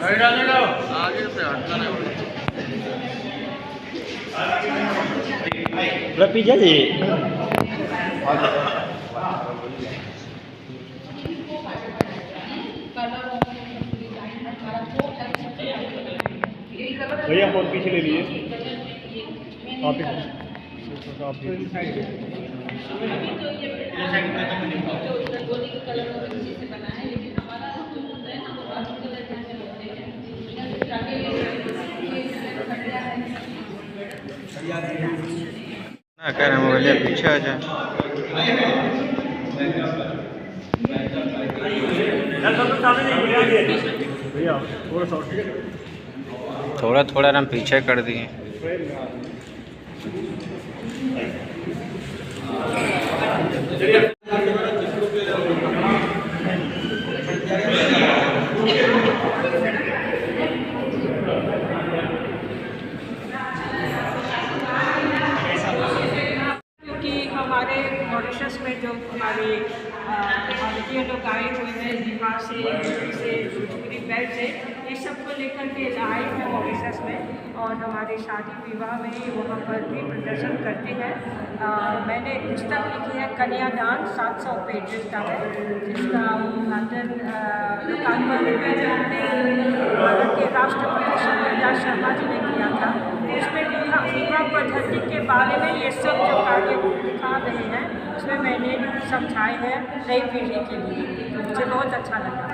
आगे से हटना नहीं होगा। पीछे जी भैया फोन पीछे ले लिए आप ना कह रहे मोबाइल पीछे आ जाए। थोड़ा थोड़ा हम पीछे कर दिए। हमारे मॉरिशस में जो हमारे भारतीय लोग आए हुए हैं बिहार से, यूपी से, भोजपुरी बेल्ट से, ये सबको लेकर के आए हैं मॉरिशस में और हमारे शादी विवाह में वहाँ पर भी प्रदर्शन करते हैं। मैंने एक पुस्तक लिखी है कन्यादान 700 पेजेस का है, जिसका उद्घाटन भारत के राष्ट्रपति शिवराज शर्मा जी ने किया था। इसमें विवाह पद्धति के बारे में ये सब जो कार्य दिखा रहे हैं उसमें मैंने समझाए हैं नई पीढ़ी के लिए, तो मुझे बहुत अच्छा लगा।